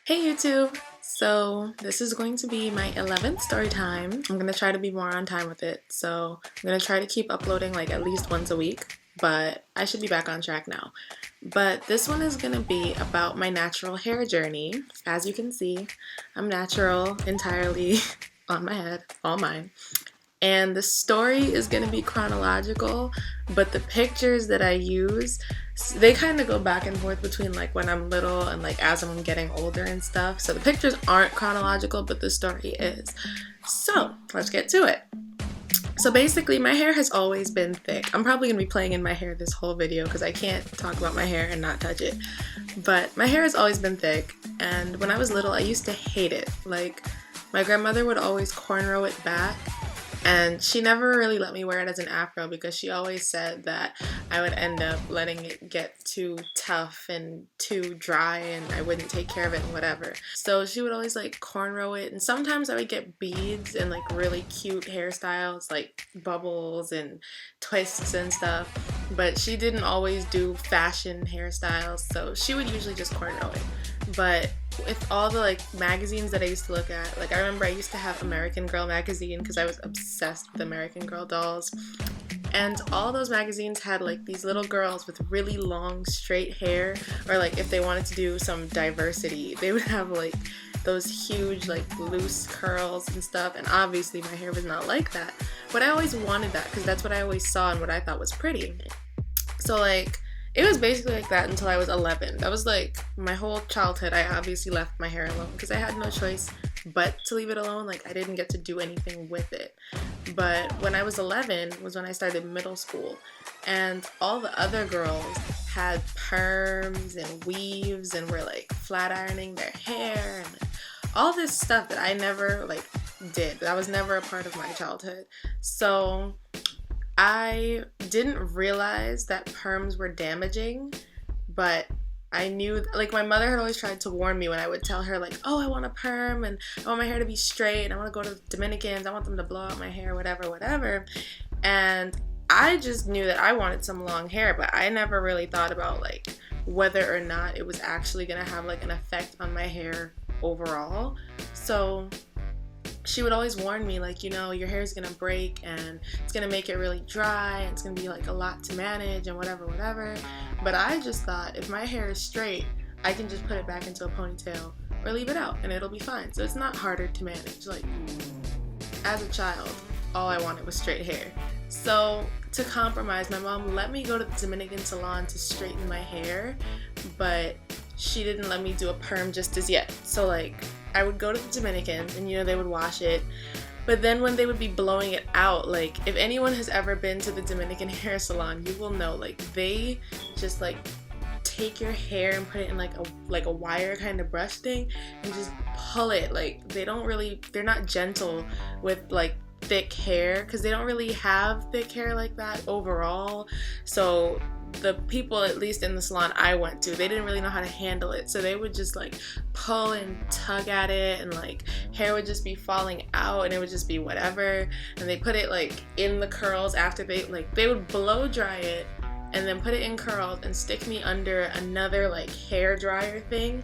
Hey YouTube! So this is going to be my 11th story time. I'm going to try to be more on time with it. So I'm going to try to keep uploading like at least once a week, but I should be back on track now. But this one is going to be about my natural hair journey. As you can see, I'm natural entirely on my head, all mine. And the story is going to be chronological, but the pictures that I use, they kind of go back and forth between like when I'm little and like as I'm getting older and stuff. So the pictures aren't chronological, but the story is. So let's get to it. So basically my hair has always been thick. I'm probably going to be playing in my hair this whole video because I can't talk about my hair and not touch it. But my hair has always been thick, and when I was little I used to hate it. Like my grandmother would always cornrow it back, and she never really let me wear it as an afro because she always said that I would end up letting it get too tough and too dry and I wouldn't take care of it and whatever. So she would always like cornrow it, and sometimes I would get beads and like really cute hairstyles like bubbles and twists and stuff. But she didn't always do fashion hairstyles, so she would usually just cornrow it. But with all the like magazines that I used to look at, like I remember I used to have American Girl magazine because I was obsessed with American Girl dolls, and all those magazines had like these little girls with really long straight hair, or like if they wanted to do some diversity they would have like those huge like loose curls and stuff, and obviously my hair was not like that, but I always wanted that because that's what I always saw and what I thought was pretty. So like it was basically like that until I was 11. That was like my whole childhood. I obviously left my hair alone because I had no choice but to leave it alone. Like I didn't get to do anything with it. But when I was 11 was when I started middle school, and all the other girls had perms and weaves and were like flat ironing their hair and all this stuff that I never like did. That was never a part of my childhood. So I didn't realize that perms were damaging, but I knew, like my mother had always tried to warn me when I would tell her like, oh, I want a perm and I want my hair to be straight and I want to go to the Dominicans, I want them to blow out my hair, whatever. And I just knew that I wanted some long hair, but I never really thought about like whether or not it was actually going to have like an effect on my hair overall. So she would always warn me like, you know, your hair is gonna break and it's gonna make it really dry and it's gonna be like a lot to manage and whatever. But I just thought if my hair is straight, I can just put it back into a ponytail or leave it out and it'll be fine. So it's not harder to manage. Like as a child, all I wanted was straight hair. So to compromise, my mom let me go to the Dominican salon to straighten my hair, but she didn't let me do a perm just as yet. So like I would go to the Dominicans and, you know, they would wash it. But then when they would be blowing it out, like if anyone has ever been to the Dominican hair salon, you will know like they just like take your hair and put it in like a wire kind of brush thing and just pull it. Like they're not gentle with like thick hair because they don't really have thick hair like that overall. So the people, at least in the salon I went to, they didn't really know how to handle it, so they would just like pull and tug at it and like hair would just be falling out and it would just be whatever, and they put it like in the curls after they would blow dry it and then put it in curls and stick me under another like hair dryer thing.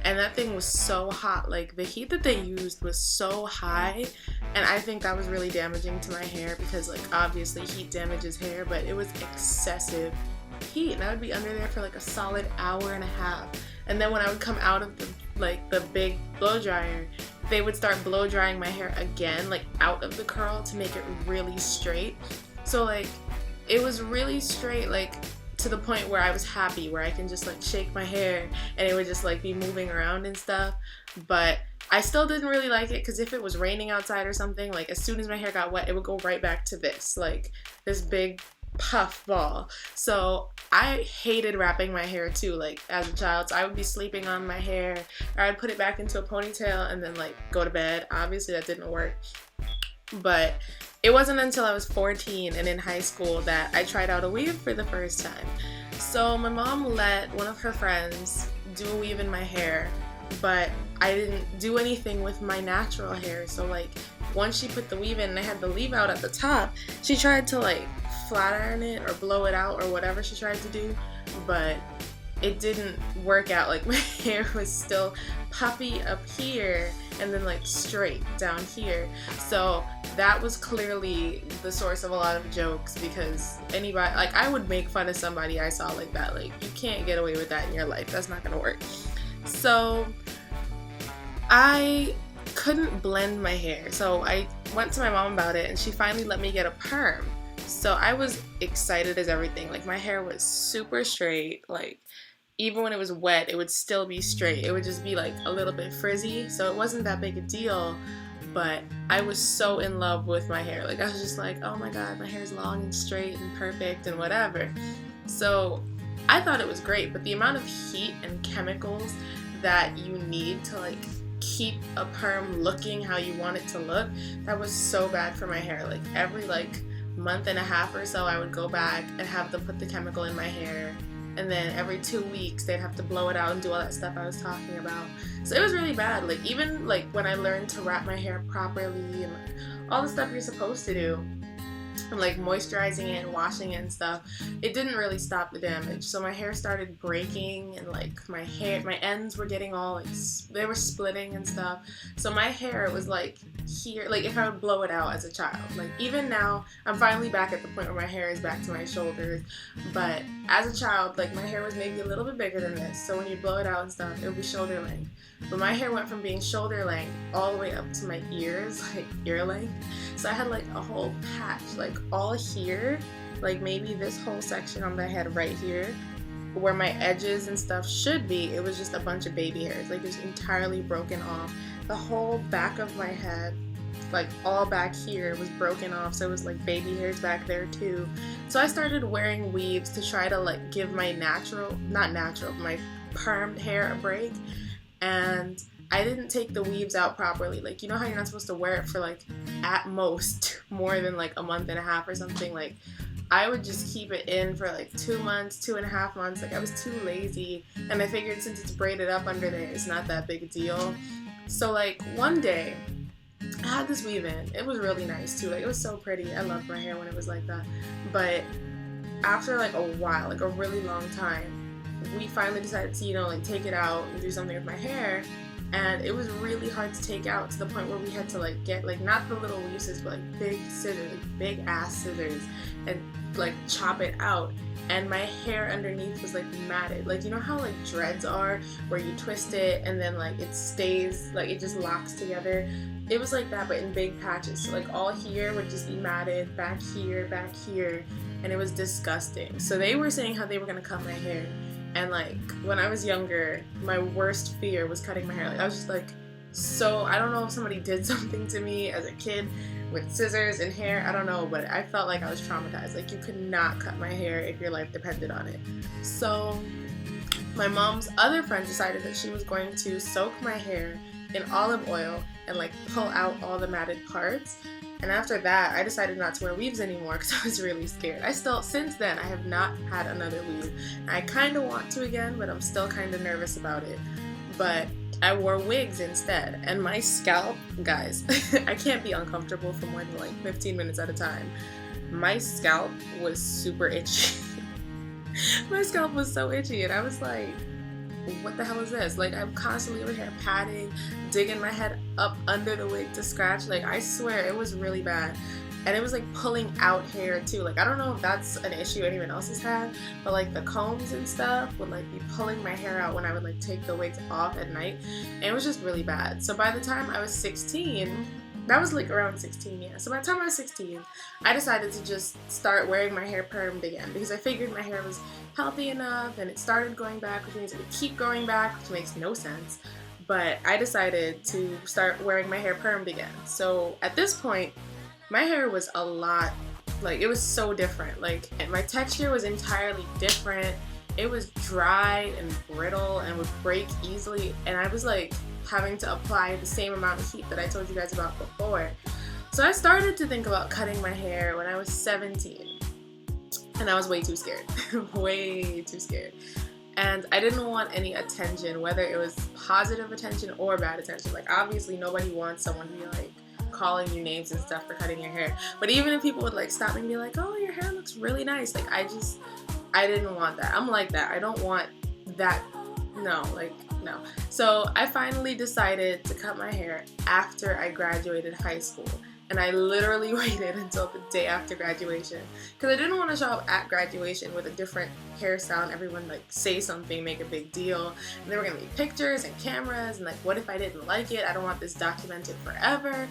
And that thing was so hot, like the heat that they used was so high, and I think that was really damaging to my hair because like obviously heat damages hair, but it was excessive heat, and I would be under there for like a solid hour and a half. And then when I would come out of the big blow dryer, they would start blow drying my hair again, like out of the curl to make it really straight. So like it was really straight, like to the point where I was happy, where I can just like shake my hair and it would just like be moving around and stuff. But I still didn't really like it because if it was raining outside or something, like as soon as my hair got wet, it would go right back to this big puff ball. So I hated wrapping my hair too, like as a child. So I would be sleeping on my hair, or I'd put it back into a ponytail and then like go to bed. Obviously that didn't work. But it wasn't until I was 14 and in high school that I tried out a weave for the first time. So my mom let one of her friends do a weave in my hair, but I didn't do anything with my natural hair. So like once she put the weave in and I had the leave out at the top, she tried to like flat iron it or blow it out or whatever she tried to do, but it didn't work out. Like my hair was still puffy up here and then like straight down here. So that was clearly the source of a lot of jokes, because anybody, like, I would make fun of somebody I saw like that. Like, you can't get away with that in your life. That's not gonna work. So I couldn't blend my hair. So I went to my mom about it and she finally let me get a perm. So I was excited as everything. Like, my hair was super straight. Like, even when it was wet, it would still be straight. It would just be like a little bit frizzy, so it wasn't that big a deal. But I was so in love with my hair. Like, I was just like, oh my god, my hair is long and straight and perfect and whatever. So I thought it was great, but the amount of heat and chemicals that you need to like keep a perm looking how you want it to look, that was so bad for my hair. Like, every like month and a half or so, I would go back and have them put the chemical in my hair. And then every 2 weeks, they'd have to blow it out and do all that stuff I was talking about. So it was really bad. Like, even like when I learned to wrap my hair properly and like all the stuff you're supposed to do, and like moisturizing it and washing it and stuff, it didn't really stop the damage. So my hair started breaking, and like my ends were getting all like, they were splitting and stuff. So my hair was like here, like if I would blow it out as a child. Like, even now, I'm finally back at the point where my hair is back to my shoulders, but as a child, like, my hair was maybe a little bit bigger than this, so when you blow it out and stuff, it would be shoulder length. But my hair went from being shoulder length all the way up to my ears, like ear length. So I had like a whole patch, like all here, like maybe this whole section on my head right here, where my edges and stuff should be, it was just a bunch of baby hairs. Like, it was entirely broken off. The whole back of my head, like all back here, was broken off, so it was like baby hairs back there too. So I started wearing weaves to try to like give my my permed hair a break. And I didn't take the weaves out properly. Like, you know how you're not supposed to wear it for like at most more than like a month and a half or something? Like, I would just keep it in for like 2 months, 2.5 months. Like, I was too lazy, and I figured since it's braided up under there, it's not that big a deal. So like one day I had this weave in. It was really nice too. Like, it was so pretty. I loved my hair when it was like that. But after like a while, like a really long time, we finally decided to, like take it out and do something with my hair. And it was really hard to take out, to the point where we had to like get like, not the little weave scissors, but like big scissors, like big ass scissors, and like chop it out. And my hair underneath was like matted. Like, you know how like dreads are, where you twist it and then like it stays, like it just locks together? It was like that, but in big patches. So like all here would just be matted, back here, and it was disgusting. So they were saying how they were gonna cut my hair. And like, when I was younger, my worst fear was cutting my hair. Like, I was just like, so I don't know if somebody did something to me as a kid with scissors and hair, I don't know, but I felt like I was traumatized. Like, you could not cut my hair if your life depended on it. So my mom's other friend decided that she was going to soak my hair in olive oil and like pull out all the matted parts. And after that, I decided not to wear weaves anymore because I was really scared. Since then, I have not had another weave. I kind of want to again, but I'm still kind of nervous about it. But I wore wigs instead. And my scalp, guys, I can't be uncomfortable for more than like 15 minutes at a time. My scalp was super itchy. My scalp was so itchy, and I was like, what the hell is this? Like, I'm constantly over here patting, digging my head up under the wig to scratch. Like, I swear, it was really bad. And it was like pulling out hair too. Like, I don't know if that's an issue anyone else has had, but like the combs and stuff would like be pulling my hair out when I would like take the wigs off at night. And it was just really bad. So by the time I was 16, that was like around 16, yeah. So by the time I was 16, I decided to just start wearing my hair permed again, because I figured my hair was healthy enough and it started growing back, which means it would keep growing back, which makes no sense. But I decided to start wearing my hair permed again. So at this point, my hair was a lot, like, it was so different. Like, my texture was entirely different. It was dry and brittle and would break easily, and I was like having to apply the same amount of heat that I told you guys about before. So I started to think about cutting my hair when I was 17, and I was way too scared. Way too scared. And I didn't want any attention, whether it was positive attention or bad attention. Like, obviously nobody wants someone to be like calling you names and stuff for cutting your hair. But even if people would like stop me and be like, oh, your hair looks really nice, like I didn't want that. I'm like that. I don't want that, no, like, no. So I finally decided to cut my hair after I graduated high school. And I literally waited until the day after graduation because I didn't want to show up at graduation with a different hairstyle and everyone like say something, make a big deal. And there were going to be pictures and cameras and like, what if I didn't like it? I don't want this documented forever.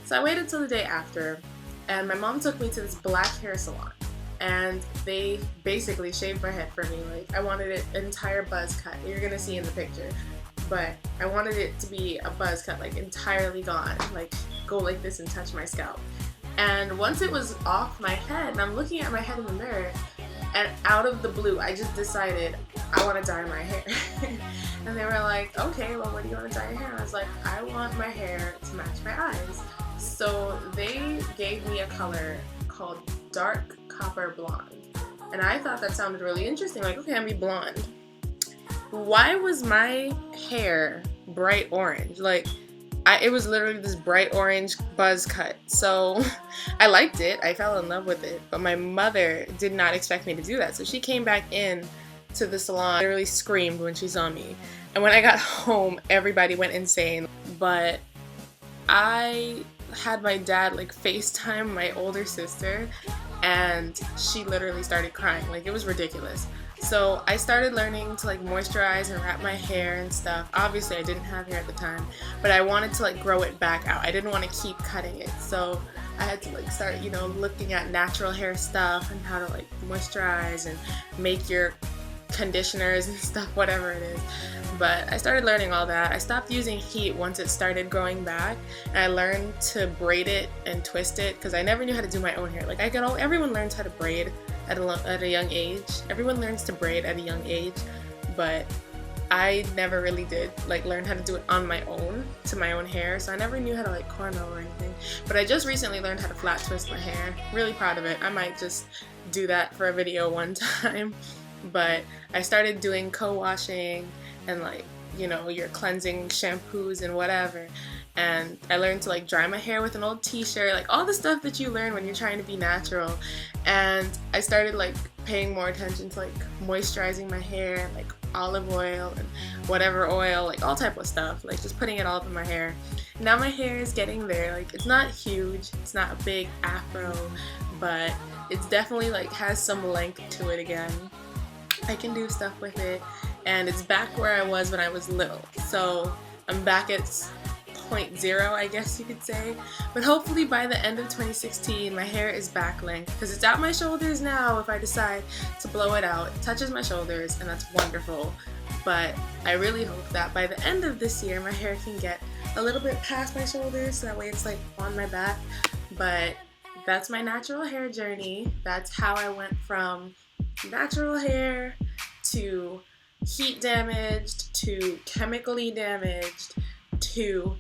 So I waited till the day after, and my mom took me to this black hair salon. And they basically shaved my head for me. Like, I wanted it entire buzz cut. You're gonna see in the picture. But I wanted it to be a buzz cut, like entirely gone. Like, go like this and touch my scalp. And once it was off my head, and I'm looking at my head in the mirror, and out of the blue, I just decided I want to dye my hair. And they were like, okay, well, what do you want to dye your hair? And I was like, I want my hair to match my eyes. So they gave me a color called dark copper blonde. And I thought that sounded really interesting. Like, okay, I'm gonna be blonde. Why was my hair bright orange? Like, it was literally this bright orange buzz cut. So I liked it. I fell in love with it. But my mother did not expect me to do that. So she came back in to the salon, literally screamed when she saw me. And when I got home, everybody went insane. But I had my dad like FaceTime my older sister, and she literally started crying. Like, it was ridiculous. So I started learning to like moisturize and wrap my hair and stuff. Obviously I didn't have hair at the time, but I wanted to like grow it back out. I didn't want to keep cutting it. So I had to like start, you know, looking at natural hair stuff and how to like moisturize and make your conditioners and stuff, whatever it is. But I started learning all that. I stopped using heat once it started growing back, and I learned to braid it and twist it because I never knew how to do my own hair. Like, everyone learns how to braid at a young age. Everyone learns to braid at a young age, but I never really did like learn how to do it on my own to my own hair, so I never knew how to like cornrow or anything. But I just recently learned how to flat twist my hair. Really proud of it. I might just do that for a video one time. But I started doing co-washing and like, you know, your cleansing shampoos and whatever. And I learned to like dry my hair with an old t-shirt, like all the stuff that you learn when you're trying to be natural. And I started like paying more attention to like moisturizing my hair, like olive oil and whatever oil, like all type of stuff, like just putting it all up in my hair. Now my hair is getting there. Like, it's not huge, it's not a big afro, but it's definitely like has some length to it again. I can do stuff with it, and it's back where I was when I was little. So I'm back at point zero, I guess you could say. But hopefully by the end of 2016, my hair is back length, because it's at my shoulders now. If I decide to blow it out, it touches my shoulders, and that's wonderful. But I really hope that by the end of this year, my hair can get a little bit past my shoulders, so that way it's like on my back. But that's my natural hair journey. That's how I went from natural hair to heat damaged to chemically damaged to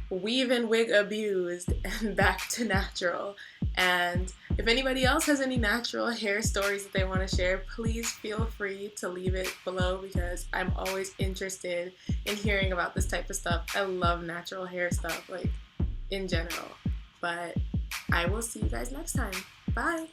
weave and wig abused and back to natural. And if anybody else has any natural hair stories that they want to share, please feel free to leave it below, because I'm always interested in hearing about this type of stuff. I love natural hair stuff, like in general. But I will see you guys next time. Bye!